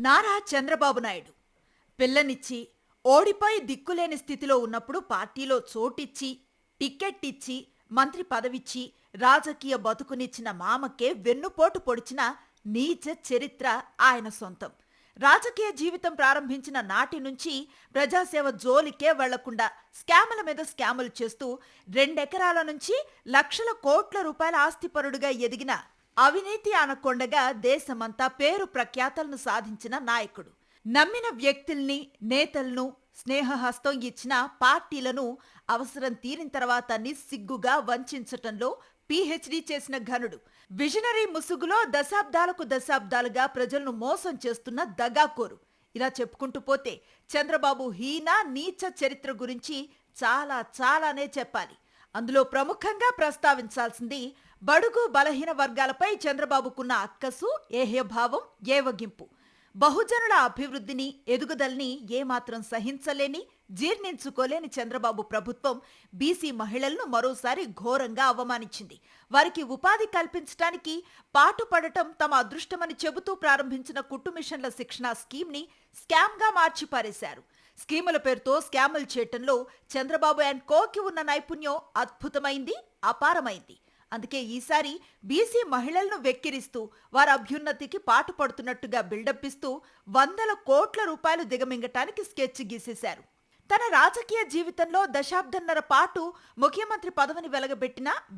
నారా చంద్రబాబు నాయుడు పిల్లనిచ్చి ఓడిపోయి దిక్కులేని స్థితిలో ఉన్నప్పుడు పార్టీలో చోటిచ్చి టిక్కెట్ ఇచ్చి మంత్రి పదవిచ్చి రాజకీయ బతుకునిచ్చిన మామకే వెన్నుపోటు పొడిచిన నీచ చరిత్ర ఆయన సొంతం. రాజకీయ జీవితం ప్రారంభించిన నాటి నుంచి ప్రజాసేవ జోలికే వెళ్లకుండా స్కాముల మీద స్కాములు చేస్తూ 2 ఎకరాల నుంచి లక్షల కోట్ల రూపాయల ఆస్తిపరుడుగా ఎదిగిన అవినీతి అనకొండగా దేశమంతా పేరు ప్రఖ్యాతలను సాధించిన నాయకుడు. నమ్మిన వ్యక్తుల్ని నేతలను స్నేహహస్తం ఇచ్చిన పార్టీలను అవసరం తీరిన తర్వాత నిస్సిగ్గుగా వంచటంలో పీహెచ్డీ చేసిన ఘనుడు. విజనరీ ముసుగులో దశాబ్దాలుగా ప్రజలను మోసం చేస్తున్న దగాకోరు. ఇలా చెప్పుకుంటూ పోతే చంద్రబాబు హీన నీచ చరిత్ర గురించి చాలానే చెప్పాలి. అందులో ప్రముఖంగా ప్రస్తావించాల్సింది బడుగు బలహీన వర్గాలపై చంద్రబాబుకున్న అక్కసు, ఏహ్యభావం, ఏవగింపు. బహుజనుల అభివృద్ధిని, ఎదుగుదలని ఏమాత్రం సహించలేని, జీర్ణించుకోలేని చంద్రబాబు ప్రభుత్వం బీసీ మహిళలను మరోసారి ఘోరంగా అవమానించింది. వారికి ఉపాధి కల్పించడానికి పాటుపడటం తమ అదృష్టమని చెబుతూ ప్రారంభించిన కుట్టు మిషన్ల శిక్షణ స్కీమ్ని స్కామ్గా మార్చి పారేశారు. స్కీముల పేరుతో స్కాములు చేయటంలో చంద్రబాబు అండ్ కోకి ఉన్న నైపుణ్యం అద్భుతమైంది, అపారమైంది. అందుకే ఈసారి బీసీ మహిళలను వెక్కిరిస్తూ వారి అభ్యున్నతికి పాటుపడుతున్నట్టుగా బిల్డప్ ఇస్తూ 100 కోట్ల రూపాయలు దిగమింగటానికి స్కెచ్ గీసేశారు. తన రాజకీయ జీవితంలో దశాబ్దన్నర పాటు ముఖ్యమంత్రి పదవిని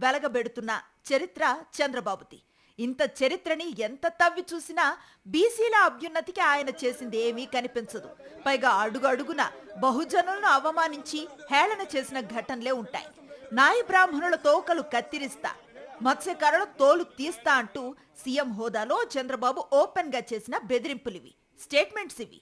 వెలగబెడుతున్న చరిత్ర చంద్రబాబుది. ఇంత చరిత్రని ఎంత తవ్వి చూసినా బీసీల అభ్యున్నతికి ఆయన చేసింది ఏమీ కనిపించదు. పైగా అడుగడుగున బహుజనులను అవమానించి హేళన చేసిన ఘటనలే ఉంటాయి. నాయి బ్రాహ్మణుల తోకలు కత్తిరిస్తా, మత్స్యకారుల తోలు తీస్తా అంటూ సీఎం హోదాలో చంద్రబాబు ఓపెన్ గా చేసిన బెదిరింపులివి, స్టేట్మెంట్స్ ఇవి.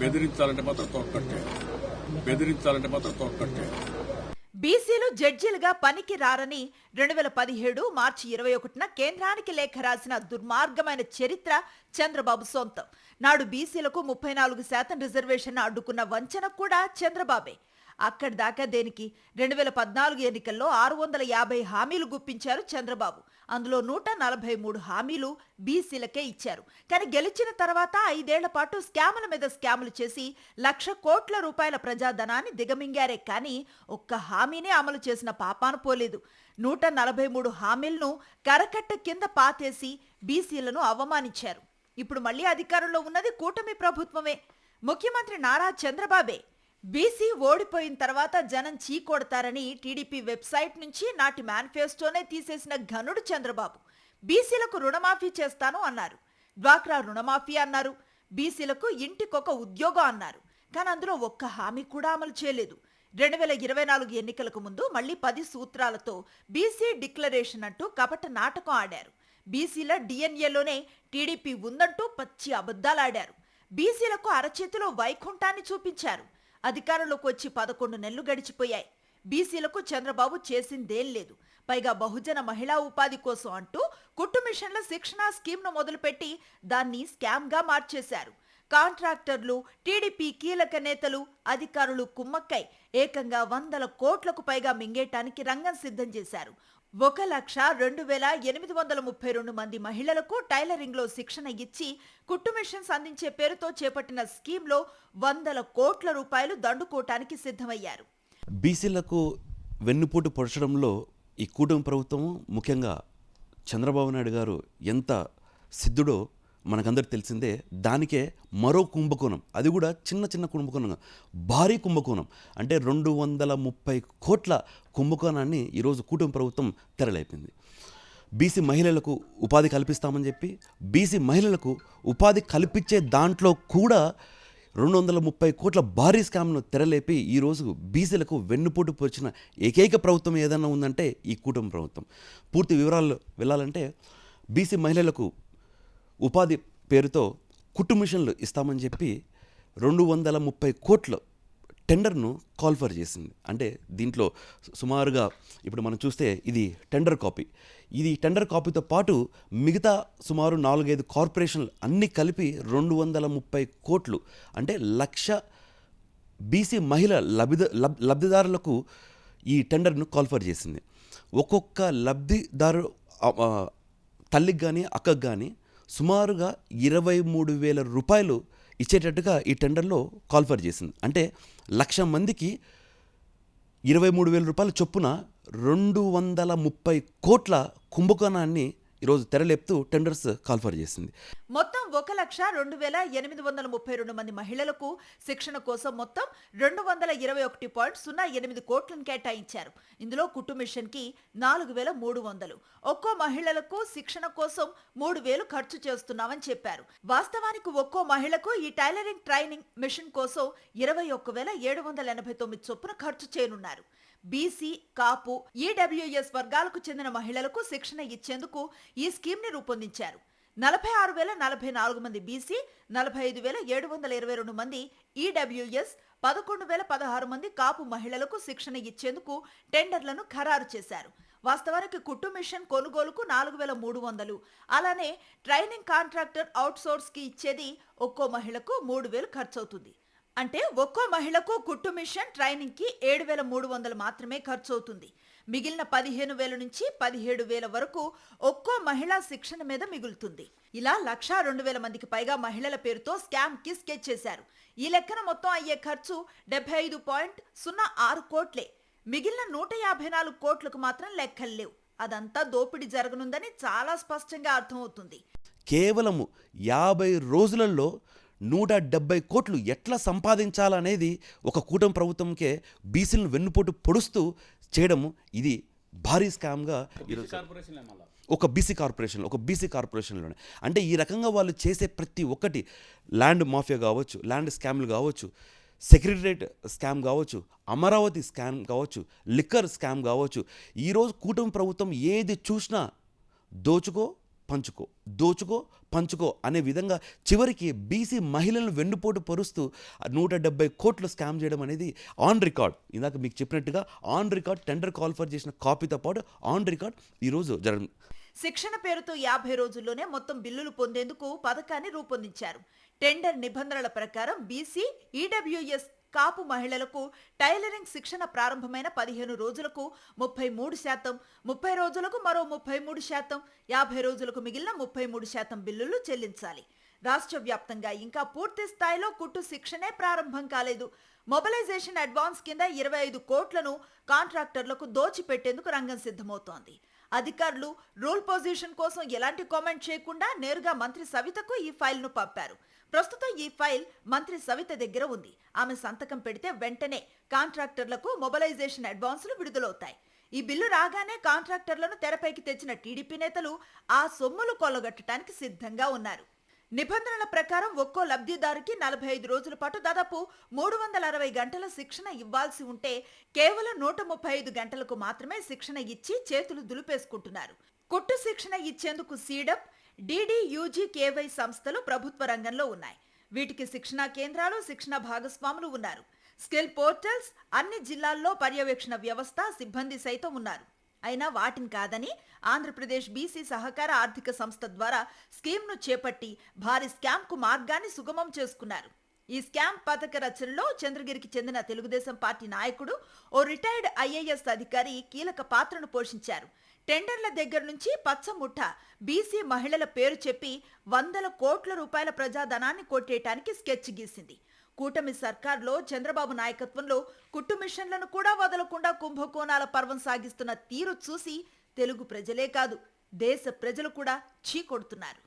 బెదిరించాలంటే మాత్రం తోకట్టే. బీసీలు జడ్జీలుగా పనికి రారని 2017 మార్చి 21న కేంద్రానికి లేఖ రాసిన దుర్మార్గమైన చరిత్ర చంద్రబాబు సొంతం. నాడు బీసీలకు 34% రిజర్వేషన్ అడ్డుకున్న వంచన కూడా చంద్రబాబే. అక్కడి దాకా దేనికి? 2014 ఎన్నికల్లో 650 హామీలు గుప్పించారు చంద్రబాబు. అందులో 143 హామీలు బీసీలకే ఇచ్చారు. కానీ గెలిచిన తర్వాత 5 ఏళ్ల పాటు స్కాముల మీద స్కాములు చేసి 1,00,000 కోట్ల రూపాయల ప్రజాధనాన్ని దిగమింగారే కానీ ఒక్క హామీనే అమలు చేసిన పాపాన పోలేదు. 143 హామీలను కరకట్ట కింద పాతేసి బీసీలను అవమానించారు. ఇప్పుడు మళ్లీ అధికారంలో ఉన్నది కూటమి ప్రభుత్వమే, ముఖ్యమంత్రి నారా చంద్రబాబే. బీసీ ఓడిపోయిన తర్వాత జనం చీకొడతారని టీడీపీ వెబ్సైట్ నుంచి నాటి మేనిఫెస్టోనే తీసేసిన ఘనుడు చంద్రబాబు. బీసీలకు రుణమాఫీ చేస్తాను అన్నారు, డ్వాక్రా రుణమాఫీ అన్నారు, బీసీలకు ఇంటికొక ఉద్యోగం అన్నారు. కానీ అందులో ఒక్క హామీ కూడా అమలు చేయలేదు. 2024 ఎన్నికలకు ముందు మళ్లీ 10 సూత్రాలతో బీసీ డిక్లరేషన్ అంటూ కపట నాటకం ఆడారు. బీసీల డిఎన్ఏలోనే టీడీపీ ఉందంటూ పచ్చి అబద్ధాలాడారు. బీసీలకు అరచేతిలో వైకుంఠాన్ని చూపించారు. అధికారంలోకి వచ్చి 11 నెలలు గడిచిపోయాయి. బీసీలకు చంద్రబాబు చేసిందేం లేదు. పైగా బహుజన మహిళా ఉపాధి కోసం అంటూ కుట్టు మిషన్ల శిక్షణ స్కీమ్ను మొదలుపెట్టి దాన్ని స్కామ్గా మార్చేశారు. కాంట్రాక్టర్లు, టీడీపీ కీలక నేతలు, అధికారులు కుమ్మక్కై ఏకంగా 100 కోట్లకు పైగా మింగేయటానికి రంగం సిద్ధం చేశారు. 1,02,832 మంది మహిళలకు టైలరింగ్ లో శిక్షణ ఇచ్చి కుట్టు మిషన్స్ అందించే పేరుతో చేపట్టిన స్కీమ్లో 100 కోట్ల రూపాయలు దండుకోవటానికి సిద్ధమయ్యారు. బీసీలకు వెన్నుపోటు పొడచడంలో ఈ కూటమి ప్రభుత్వం, ముఖ్యంగా చంద్రబాబు నాయుడు గారు ఎంత సిద్ధుడో మనకందరికి తెలిసిందే. దానికే మరో కుంభకోణం, అది కూడా చిన్న కుంభకోణం, భారీ కుంభకోణం అంటే 230 కోట్ల కుంభకోణాన్ని ఈరోజు కూటమి ప్రభుత్వం తెరలేపింది. బీసీ మహిళలకు ఉపాధి కల్పిస్తామని చెప్పి బీసీ మహిళలకు ఉపాధి కల్పించే దాంట్లో కూడా 230 కోట్ల భారీ స్కామ్ను తెరలేపి ఈరోజు బీసీలకు వెన్నుపోటు పొడిచిన ఏకైక ప్రభుత్వం ఏదైనా ఉందంటే ఈ కూటమి ప్రభుత్వం. పూర్తి వివరాలు వెళ్ళాలంటే బీసీ మహిళలకు ఉపాధి పేరుతో కుట్టు మిషన్లు ఇస్తామని చెప్పి 230 కోట్ల టెండర్ను కాల్ఫర్ చేసింది. అంటే దీంట్లో సుమారుగా ఇప్పుడు మనం చూస్తే ఇది టెండర్ కాపీ. ఇది టెండర్ కాపీతో పాటు మిగతా సుమారు 4-5 కార్పొరేషన్లు అన్నీ కలిపి 230 కోట్లు అంటే 1,00,000 బీసీ మహిళ లబ్ధిదారులకు ఈ టెండర్ను కాల్ఫర్ చేసింది. ఒక్కొక్క లబ్ధిదారు తల్లికి కానీ అక్కకు కానీ సుమారుగా 23,000 రూపాయలు ఇచ్చేటట్టుగా ఈ టెండర్లో కాల్ఫర్ చేసింది. అంటే 1,00,000 మందికి 23,000 రూపాయల చొప్పున 230 కోట్ల కుంభకోణాన్ని ఈరోజు తెరలేపుతూ టెండర్స్ కాల్ఫర్ చేసింది. మొత్తం 1,02,832 మంది మహిళలకు శిక్షణ కోసం మొత్తం 221.08 కోట్లను కేటాయించారు. ఇందులో కుట్టు మిషన్ కి 4,300, ఒక్కో మహిళలకు శిక్షణ కోసం 3,000 ఖర్చు చేస్తున్నామని చెప్పారు. వాస్తవానికి ఒక్కో మహిళకు ఈ టైలరింగ్ ట్రైనింగ్ మిషన్ కోసం 21,789 చొప్పున ఖర్చు చేయనున్నారు. బీసీ, కాపు, ఈడబ్ల్యూఎస్ వర్గాలకు చెందిన మహిళలకు శిక్షణ ఇచ్చేందుకు ఈ స్కీమ్ ని రూపొందించారు. 46,044 మంది బీసీ, 45,722 మంది ఈడబ్ల్యూఎస్, 11,016 మంది కాపు మహిళలకు శిక్షణ ఇచ్చేందుకు టెండర్లను ఖరారు చేశారు. వాస్తవానికి కుట్టు మిషన్ కొనుగోలుకు 4,300, అలానే ట్రైనింగ్ కాంట్రాక్టర్ అవుట్సోర్స్ కి ఇచ్చేది ఒక్కో మహిళకు 3,000 ఖర్చవుతుంది. అంటే ఒక్కో మహిళకు కుట్టు మిషన్ ట్రైనింగ్ కి 7,300 మాత్రమే ఖర్చు అవుతుంది. మిగిలిన 15,000 నుంచి 17,000 వరకు ఒక్కో మహిళా శిక్షణ మీద మిగులుతుంది. ఇలా 1,02,000 మందికి పైగా మహిళల పేరుతో స్కామ్ కి స్కెచ్ చేశారు. ఈ లెక్కన మొత్తం అయ్యే ఖర్చు 75.06 కోట్లే. మిగిలిన 154 కోట్లకు మాత్రం లెక్కలు లేవు. అదంతా దోపిడీ జరగనుందని చాలా స్పష్టంగా అర్థమవుతుంది. కేవలము 50 రోజులలో 170 కోట్లు ఎట్లా సంపాదించాలనేది ఒక కూటమి ప్రభుత్వంకే బీసీలను వెన్నుపోటు పొడుస్తూ చేయడము ఇది భారీ స్కామ్గా ఈరోజు ఒక బీసీ కార్పొరేషన్లోనే. అంటే ఈ రకంగా వాళ్ళు చేసే ప్రతి ఒక్కటి ల్యాండ్ మాఫియా కావచ్చు, ల్యాండ్ స్కామ్లు కావచ్చు, సెక్రటరేట్ స్కామ్ కావచ్చు, అమరావతి స్కామ్ కావచ్చు, లిక్కర్ స్కామ్ కావచ్చు. ఈరోజు కూటమి ప్రభుత్వం ఏది చూసినా దోచుకో పంచుకో అనే విధంగా చివరికి బీసీ మహిళలను వెన్నుపోటు పరుస్తూ 170 కోట్లు స్కామ్ చేయడం అనేది ఆన్ రికార్డ్. ఇందాక మీకు చెప్పినట్టుగా ఆన్ రికార్డ్ టెండర్ కాల్ఫర్ చేసిన కాపీతో పాటు ఆన్ రికార్డ్ ఈరోజు జరగడం. శిక్షణ పేరుతో 50 రోజుల్లోనే మొత్తం బిల్లులు పొందేందుకు పథకాన్ని రూపొందించారు. టెండర్ నిబంధనల ప్రకారం బీసీ, ఈడబ్ల్యూఎస్, కాపు మహిళలకు టైలరింగ్ శిక్షణ ప్రారంభమైన 15 రోజులకు 33%, 30 రోజులకు మరో 33%, 50 రోజులకు మిగిలిన 33% బిల్లులు చెల్లించాలి. రాష్ట్ర వ్యాప్తంగా ఇంకా పూర్తి స్థాయిలో కుట్టు శిక్షణే ప్రారంభం కాలేదు. మొబిలైజేషన్ అడ్వాన్స్ కింద 25 కోట్లను కాంట్రాక్టర్లకు దోచిపెట్టేందుకు రంగం సిద్ధమవుతోంది. అధికారులు రూల్ పొజిషన్ కోసం ఎలాంటి కామెంట్ చేయకుండా నేరుగా మంత్రి సవితకు ఈ ఫైల్ను పంపారు. ప్రస్తుతం ఈ ఫైల్ మంత్రి సవిత దగ్గర ఉంది. ఆమె సంతకం పెడితే వెంటనే కాంట్రాక్టర్లకు మొబిలైజేషన్ అడ్వాన్సులు విడుదలవుతాయి. ఈ బిల్లు రాగానే కాంట్రాక్టర్లను తెరపైకి తెచ్చిన టీడీపీ నేతలు ఆ సొమ్ములు కొల్లగొట్టడానికి సిద్ధంగా ఉన్నారు. నిబంధనల ప్రకారం ఒక్కో లబ్ధిదారుకి 45 రోజుల పాటు దాదాపు 360 గంటల శిక్షణ ఇవ్వాల్సి ఉంటే కేవలం 135 గంటలకు మాత్రమే శిక్షణ ఇచ్చి చేతులు దులిపేసుకుంటున్నారు. కుట్టు శిక్షణ ఇచ్చేందుకు సీడప్, DDUGKY సంస్థలు ప్రభుత్వ రంగంలో ఉన్నాయి. వీటికి శిక్షణా కేంద్రాలు, శిక్షణ భాగస్వాములు ఉన్నారు. స్కిల్ పోర్టల్స్, అన్ని జిల్లాల్లో పర్యవేక్షణ వ్యవస్థ, సిబ్బంది సైతం ఉన్నారు. అయినా వాటిని కాదని ఆంధ్రప్రదేశ్ బీసీ సహకార ఆర్థిక సంస్థ ద్వారా స్కీమ్ను చేపట్టి భారీ స్కామ్కు మార్గాన్ని సుగమం చేసుకున్నారు. ఈ స్కామ్ పథక రచనలో చంద్రగిరికి చెందిన తెలుగుదేశం పార్టీ నాయకుడు, ఓ రిటైర్డ్ IAS అధికారి కీలక పాత్రను పోషించారు. టెండర్ల దగ్గర నుంచి పచ్చముఠ బీసీ మహిళల పేరు చెప్పి 100 కోట్ల రూపాయల ప్రజాధనాన్ని కొట్టేయటానికి స్కెచ్ గీసింది. కూటమి సర్కార్లో చంద్రబాబు నాయకత్వంలో కుట్టు మిషన్లను కూడా వదలకుండా కుంభకోణాల పర్వం సాగిస్తున్న తీరు చూసి తెలుగు ప్రజలే కాదు, దేశ ప్రజలు కూడా చీకొడుతున్నారు.